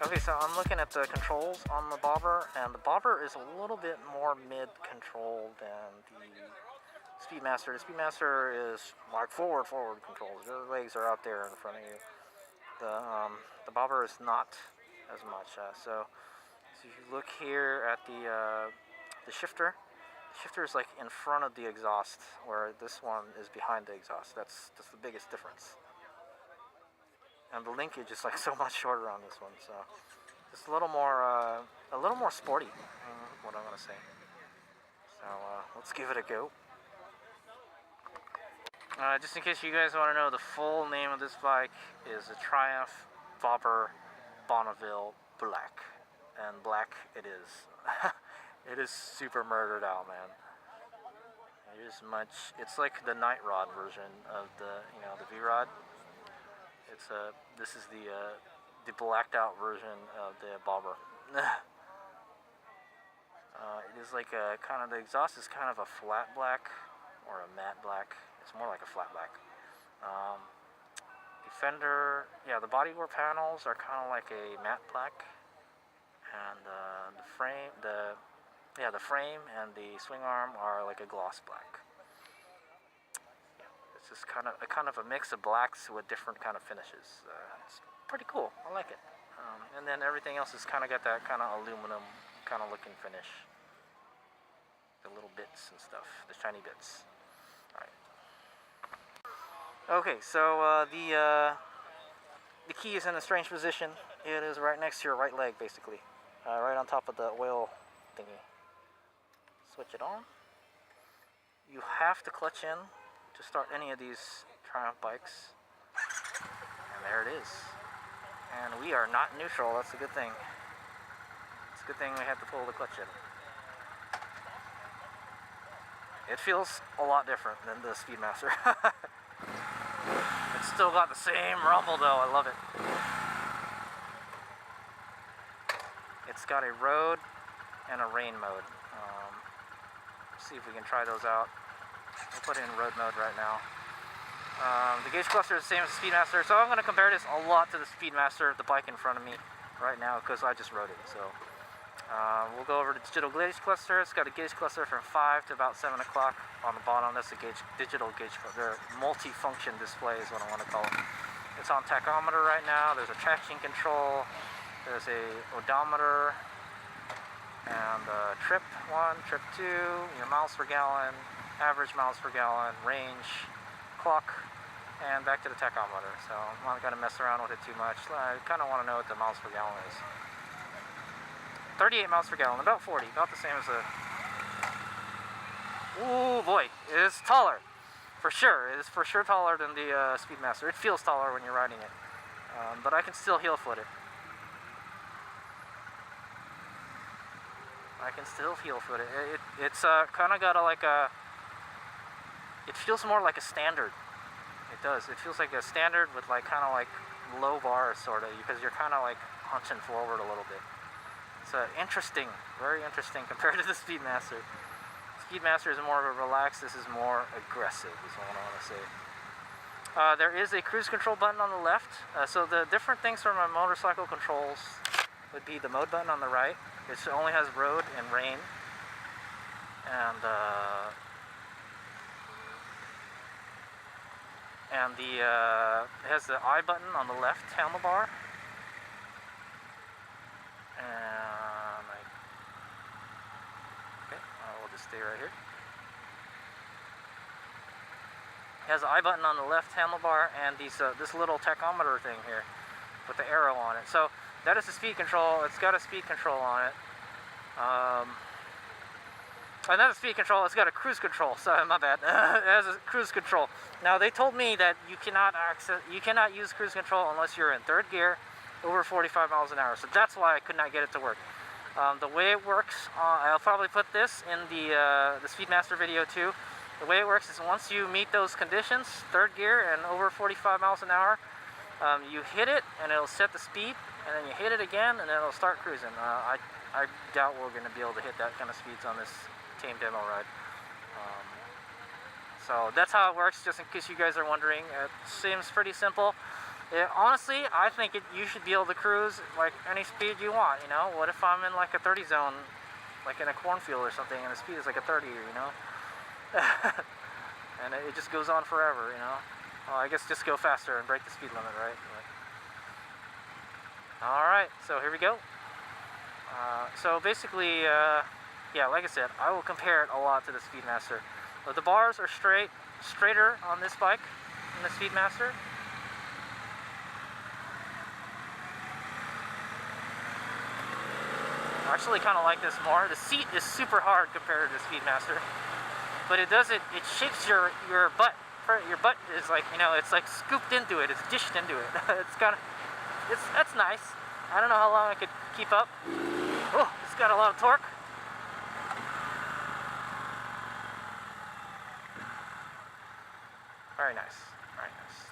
Okay, so I'm looking at the controls on the bobber, and the bobber is a little bit more mid-control than the Speedmaster. The Speedmaster is like forward controls. The legs are out there in front of you. The bobber is not as much. So if you look here at the shifter, the shifter is like in front of the exhaust, where this one is behind the exhaust. That's the biggest difference. And the linkage is like so much shorter on this one, so it's a little more sporty. What I'm gonna say. So let's give it a go. Just in case you guys want to know, the full name of this bike is a Triumph Bobber Bonneville Black, and black it is. It is super murdered out, man. It is much. It's like the Night Rod version of the V-Rod. This is the blacked out version of the bobber. It is like a kind of, the exhaust is kind of a flat black or a matte black. It's more like a flat black. The fender, the bodywork panels are kind of like a matte black, and the frame and the swing arm are like a gloss black. It's just kind of a mix of blacks with different kind of finishes. It's pretty cool. I like it. And then everything else is kind of got that kind of aluminum kind of looking finish. The little bits and stuff, the shiny bits. All right. Okay, so the key is in a strange position. It is right next to your right leg, basically, right on top of the oil thingy. Switch it on. You have to clutch in to start any of these Triumph bikes. And there it is. And we are not neutral, that's a good thing. It's a good thing we have to pull the clutch in. It feels a lot different than the Speedmaster. It's still got the same rumble though, I love it. It's got a road and a rain mode. See if we can try those out. We'll put in road mode right now. The gauge cluster is the same as the Speedmaster, so I'm going to compare this a lot to the Speedmaster, the bike in front of me right now, because I just rode it. So we'll go over to the digital gauge cluster. It's got a gauge cluster from 5 to about 7 o'clock on the bottom. That's a digital gauge cluster. Multi-function display is what I want to call it. It's on tachometer right now. There's a traction control. There's a odometer. And trip 1, trip 2, your miles per gallon, average miles per gallon, range, clock, and back to the tachometer. So I'm not going to mess around with it too much. I kind of want to know what the miles per gallon is. 38 miles per gallon, about 40, about the same as the... Ooh boy, it is taller. For sure, it is for sure taller than the Speedmaster. It feels taller when you're riding it. But I can still heel foot it. I can still heel foot it. It's kind of got it feels more like a standard. It does. It feels like a standard with like kind of like low bars sort of, because you're kind of like hunching forward a little bit. It's interesting, very interesting compared to the Speedmaster. Speedmaster is more of a relaxed. This is more aggressive, is what I want to say. There is a cruise control button on the left. So the different things from my motorcycle controls would be the mode button on the right. It only has road and rain, and it has the I button on the left handlebar, and we'll just stay right here. It has the I button on the left handlebar and this little tachometer thing here with the arrow on it. So that is the speed control. It's got a speed control on it. Another speed control. It's got a cruise control. Sorry, my bad. It has a cruise control. Now they told me that you cannot use cruise control unless you're in third gear, over 45 miles an hour. So that's why I could not get it to work. The way it works, I'll probably put this in the Speedmaster video too. The way it works is once you meet those conditions, third gear and over 45 miles an hour, you hit it and it'll set the speed, and then you hit it again and then it'll start cruising. I doubt we're going to be able to hit that kind of speeds on this tame demo ride. So that's how it works, just in case you guys are wondering. It seems pretty simple. Honestly, I think you should be able to cruise like any speed you want, you know? What if I'm in like a 30 zone, like in a cornfield or something, and the speed is like a 30, you know? And it just goes on forever, you know? Well, I guess just go faster and break the speed limit, right? Alright, so here we go. So basically, yeah, like I said, I will compare it a lot to the Speedmaster. But the bars are straighter on this bike than the Speedmaster. I actually kind of like this more. The seat is super hard compared to the Speedmaster, but it shapes your butt. Your butt is like, you know, it's like scooped into it. It's dished into it. That's nice. I don't know how long I could keep up. Oh, it's got a lot of torque. Very nice. Very nice.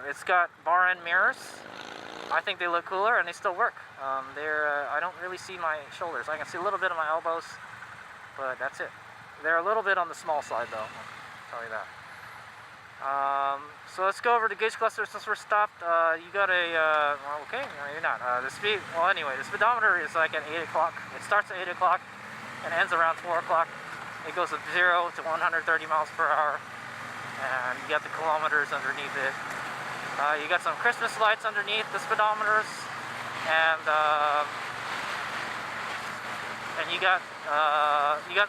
It's got bar end mirrors. I think they look cooler, and they still work. I don't really see my shoulders. I can see a little bit of my elbows, but that's it. They're a little bit on the small side, though. I'll tell you that. So let's go over to gauge cluster since we're stopped. You got a, well, okay, no, you're not. The speed, well, anyway, the speedometer is like at 8 o'clock. It starts at 8 o'clock and ends around 4 o'clock. It goes from 0 to 130 miles per hour, and you got the kilometers underneath it. You got some Christmas lights underneath the speedometers, and you got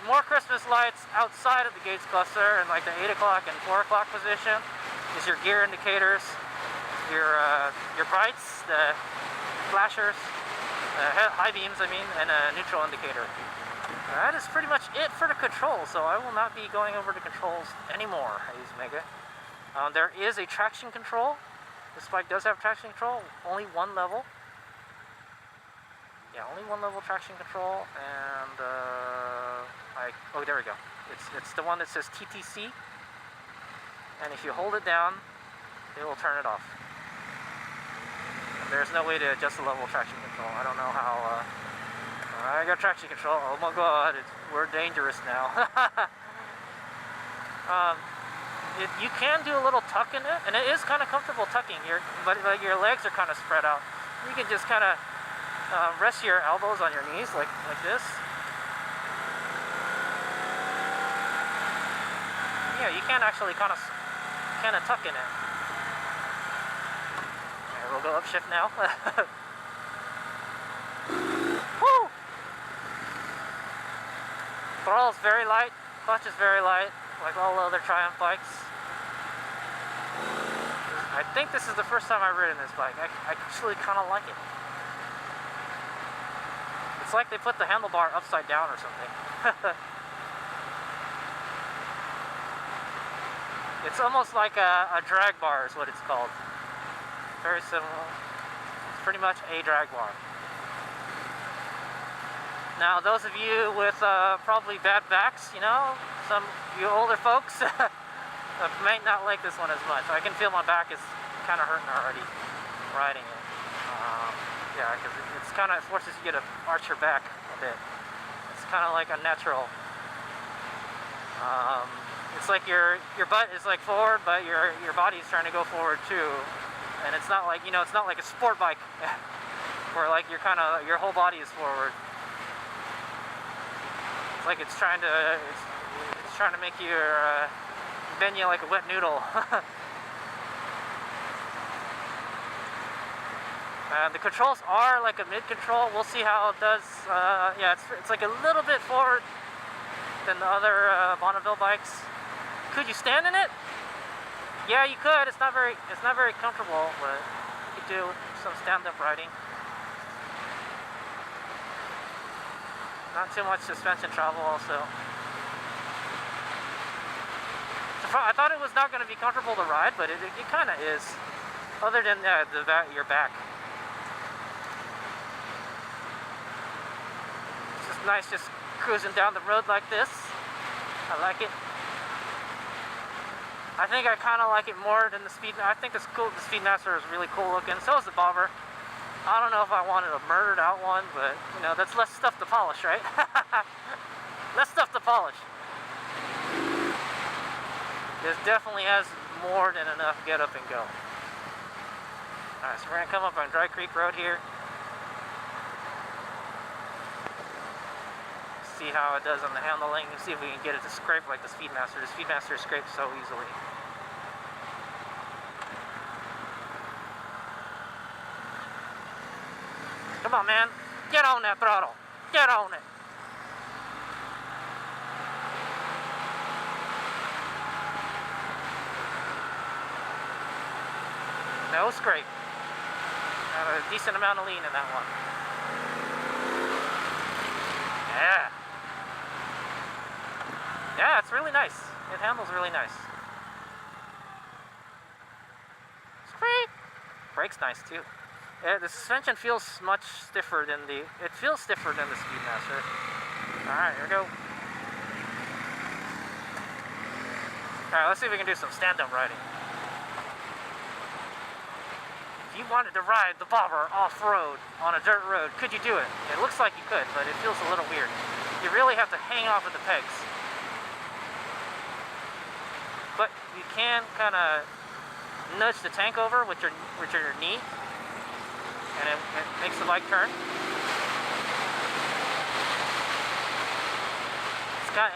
more Christmas lights outside of the gauge cluster, and like the 8 o'clock and 4 o'clock position is your gear indicators, your brights, the flashers, high beams, I mean, and a neutral indicator. That is pretty much it for the controls, so I will not be going over the controls anymore, HadesOmega. There is a traction control. This bike does have traction control, only one level. Yeah, only one level traction control, and oh, there we go. It's the one that says TTC, and if you hold it down, it will turn it off. And there's no way to adjust the level of traction control. I don't know how. I got traction control. Oh my God, we're dangerous now. You can do a little tuck in it, and it is kind of comfortable tucking here, but like your legs are kind of spread out. You can just kind of rest your elbows on your knees like this. Yeah, you can actually kind of tuck in it. Okay, we'll go upshift now. Woo! Throttle is very light, clutch is very light, like all other Triumph bikes. I think this is the first time I've ridden this bike. I actually kind of like it. It's like they put the handlebar upside down or something. It's almost like a drag bar is what it's called. Very similar. It's pretty much a drag bar. Now, those of you with probably bad backs, you know, some of you older folks might not like this one as much. I can feel my back is kind of hurting already riding it. Yeah, because it's kind of forces you to arch your back a bit. It's kind of like unnatural. It's like your butt is like forward, but your body is trying to go forward too. And it's not like, you know, it's not like a sport bike where like your whole body is forward. It's like it's trying to make you bend you like a wet noodle. The controls are like a mid-control. We'll see how it does. Yeah, it's like a little bit forward than the other Bonneville bikes. Could you stand in it? Yeah, you could. It's not very comfortable, but you could do some stand-up riding. Not too much suspension travel, also. I thought it was not going to be comfortable to ride, but it kind of is. Other than your back. It's just nice just cruising down the road like this. I like it. I think I kind of like it more than the Speed. I think it's cool. The Speedmaster is really cool looking. So is the Bobber. I don't know if I wanted a murdered out one, but you know, that's less stuff to polish, right? Less stuff to polish. This definitely has more than enough get up and go. Alright, so we're gonna come up on Dry Creek Road here. See how it does on the handling, and see if we can get it to scrape like the Speedmaster. The Speedmaster scrapes so easily. Come on, man. Get on that throttle. Get on it. No scrape. Got a decent amount of lean in that one. Yeah. Yeah, it's really nice. It handles really nice. Squeak! Brake's nice too. Yeah, the suspension feels much stiffer than the Speedmaster. Alright, here we go. Alright, let's see if we can do some stand-up riding. If you wanted to ride the bobber off-road on a dirt road, could you do it? It looks like you could, but it feels a little weird. You really have to hang off with the pegs. But you can kind of nudge the tank over with your knee, and it makes the bike turn.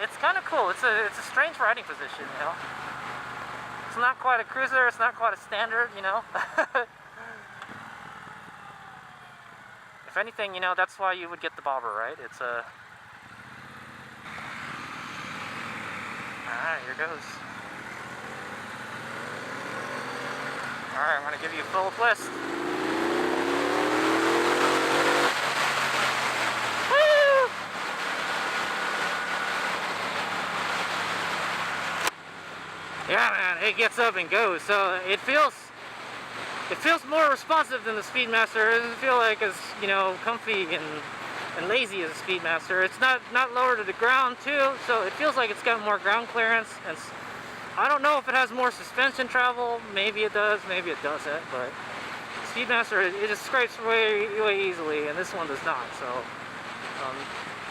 It's kind of cool. It's a strange riding position, you know. It's not quite a cruiser. It's not quite a standard, you know. If anything, you know, that's why you would get the bobber, right? It's a. Alright, here goes. Alright, I'm going to give you a full twist. Woo! Yeah, man, it gets up and goes. So it feels more responsive than the Speedmaster. It doesn't feel like as, you know, comfy and lazy as a Speedmaster. It's not lower to the ground too, so it feels like it's got more ground clearance. And I don't know if it has more suspension travel. Maybe it does, maybe it doesn't. But Speedmaster, it just scrapes way easily, and this one does not. So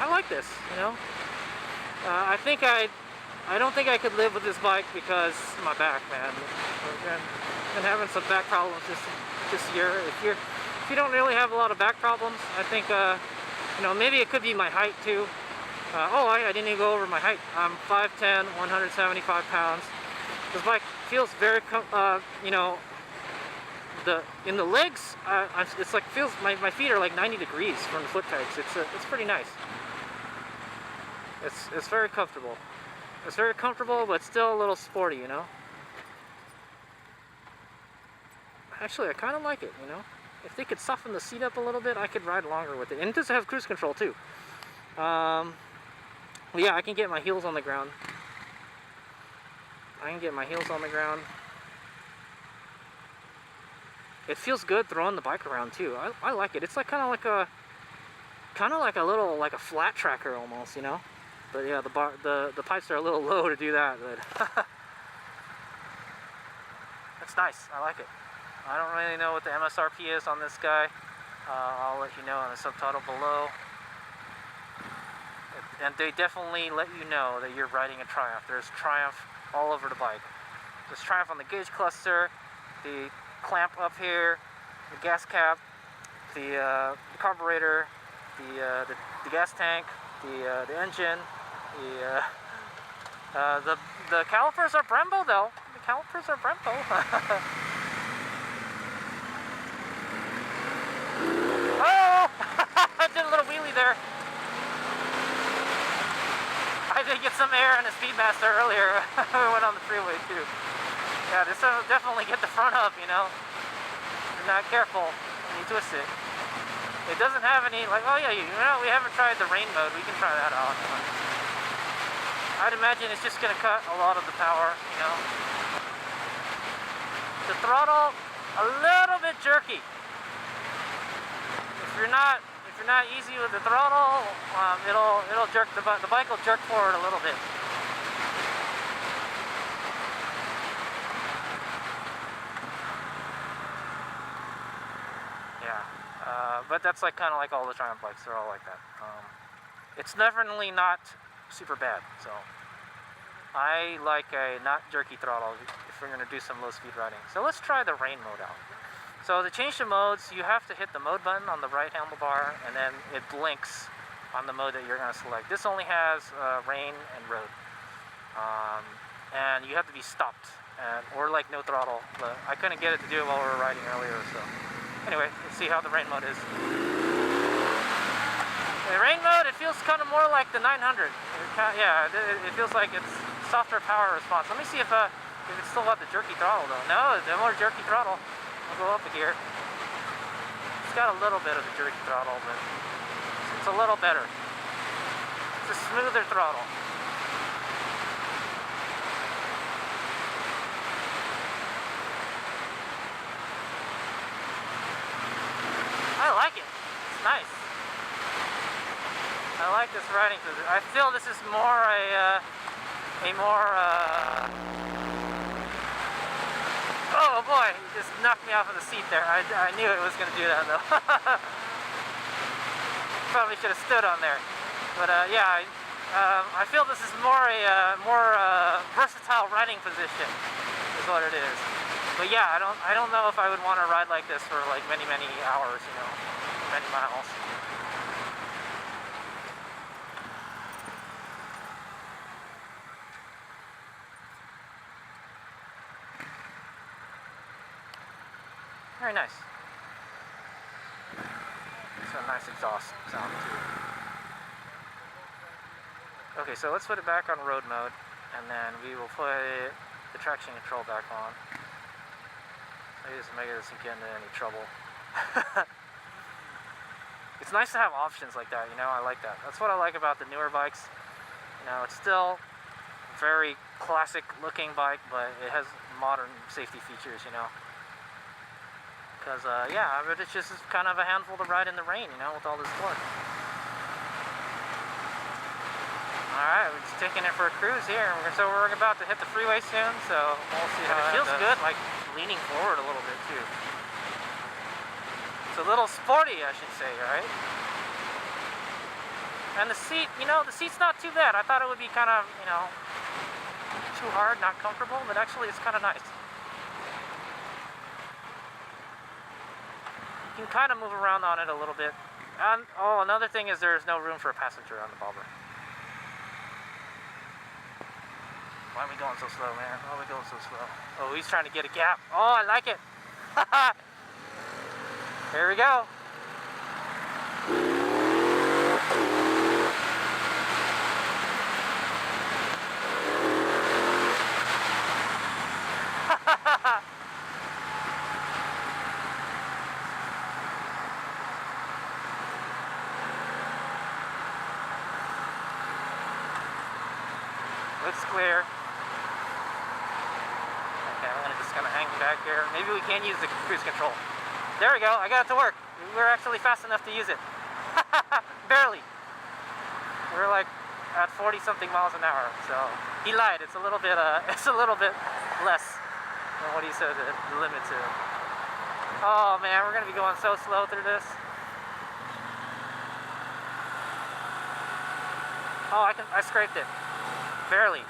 I like this. You know, I don't think I could live with this bike because of my back, man. I've been having some back problems this year. If you don't really have a lot of back problems, I think you know, maybe it could be my height too. I didn't even go over my height. I'm 5'10", 175 pounds. This bike feels very, you know, in the legs, it's like feels my feet are like 90 degrees from the foot pegs. It's pretty nice. It's very comfortable. It's very comfortable, but still a little sporty, you know. Actually, I kind of like it, you know. If they could soften the seat up a little bit, I could ride longer with it. And it does have cruise control too. Well, yeah, I can get my heels on the ground. It feels good throwing the bike around too. I like it. It's like kind of like a little, like a flat tracker almost, you know. But yeah, the pipes are a little low to do that. But it's nice. I like it. I don't really know what the MSRP is on this guy. I'll let you know in the subtitle below. And they definitely let you know that you're riding a Triumph. There's Triumph all over the bike. There's Triumph on the gauge cluster, the clamp up here, the gas cap, the carburetor, the gas tank, the engine, the calipers are Brembo though. The calipers are Brembo. Oh! I did a little wheelie there. I did get some air in the Speedmaster earlier. We went on the freeway too. Yeah, this will definitely get the front up, you know. If you're not careful when you twist it. It doesn't have any, like, oh yeah, you know, we haven't tried the rain mode. We can try that out. I'd imagine it's just going to cut a lot of the power, you know. The throttle, a little bit jerky. If you're not easy with the throttle, it'll jerk the bike will jerk forward a little bit. Yeah, but that's like kind of like all the Triumph bikes. They're all like that. It's definitely not super bad. So I like a not jerky throttle if we're gonna do some low speed riding. So let's try the rain mode out. So to change the modes, you have to hit the mode button on the right handlebar, and then it blinks on the mode that you're going to select. This only has rain and road, and you have to be stopped, or like no throttle. But I couldn't get it to do it while we were riding earlier, so anyway, let's see how the rain mode is. The rain mode, it feels kind of more like the 900. It feels like it's softer power response. Let me see if it's still got the jerky throttle though. No, the more jerky throttle. We'll go up a gear. It's got a little bit of the jerky throttle, but it's a little better. It's a smoother throttle. I like it. It's nice. I like this riding position. I feel this is more a more oh boy, he just knocked me off of the seat there. I knew it was going to do that though. Probably should have stood on there. But yeah, I feel this is more a more versatile riding position is what it is. But yeah, I don't know if I would want to ride like this for like many hours, you know, many miles. Very nice. It's a nice exhaust sound too. Okay, so let's put it back on road mode, and then we will put the traction control back on. HadesOmega doesn't get into any trouble. It's nice to have options like that, you know, I like that. That's what I like about the newer bikes. You know, it's still very classic looking bike, but it has modern safety features, you know. Because, yeah, but it's just kind of a handful to ride in the rain, you know, with all this torque. Alright, we're just taking it for a cruise here. So we're about to hit the freeway soon, so we'll see how it feels good, like leaning forward a little bit, too. It's a little sporty, I should say, right? And the seat, you know, the seat's not too bad. I thought it would be kind of, you know, too hard, not comfortable, but actually it's kind of nice. You can kind of move around on it a little bit. And, oh, another thing is there's no room for a passenger on the bobber. Why are we going so slow, man? Why are we going so slow? Oh, he's trying to get a gap. Oh, I like it. Here we go. Looks clear. Okay, I'm just gonna hang back here. Maybe we can use the cruise control. There we go, I got it to work. We're actually fast enough to use it. Barely. We're like at 40 something miles an hour, so he lied. It's a little bit less than what he said the limit to. Oh man, we're gonna be going so slow through this. Oh, I scraped it. Barely.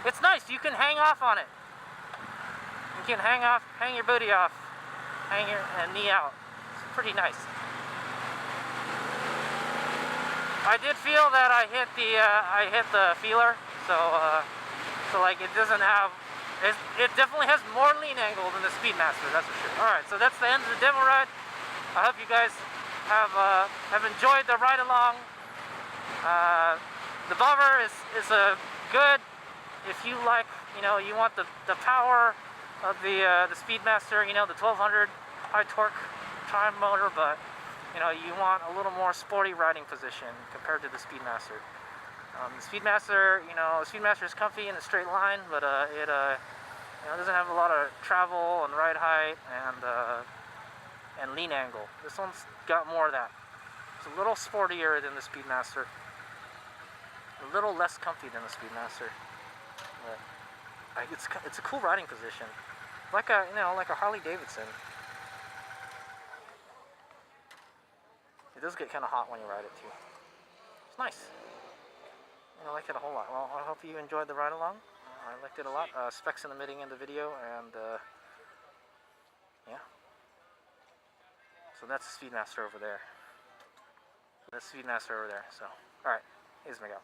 It's nice, you can hang off on it. You can hang your booty off, hang your knee out. It's pretty nice. I did feel that I hit the feeler, so like it doesn't have, it definitely has more lean angle than the Speedmaster, that's for sure. Alright, so that's the end of the demo ride. I hope you guys have enjoyed the ride along. The bobber is a good, if you like, you know, you want the power of the Speedmaster, you know, the 1200 high torque tri motor, but you know, you want a little more sporty riding position compared to the Speedmaster. The Speedmaster, you know, the Speedmaster is comfy in a straight line, but it you know, doesn't have a lot of travel and ride height and lean angle. This one's got more of that. It's a little sportier than the Speedmaster. A little less comfy than the Speedmaster. But it's a cool riding position. Like a, you know, like a Harley Davidson. It does get kind of hot when you ride it too. It's nice. I like it a whole lot. Well, I hope you enjoyed the ride along. I liked it a lot. Specs in the video, and yeah. So that's Speedmaster over there. So, alright, HadesOmega.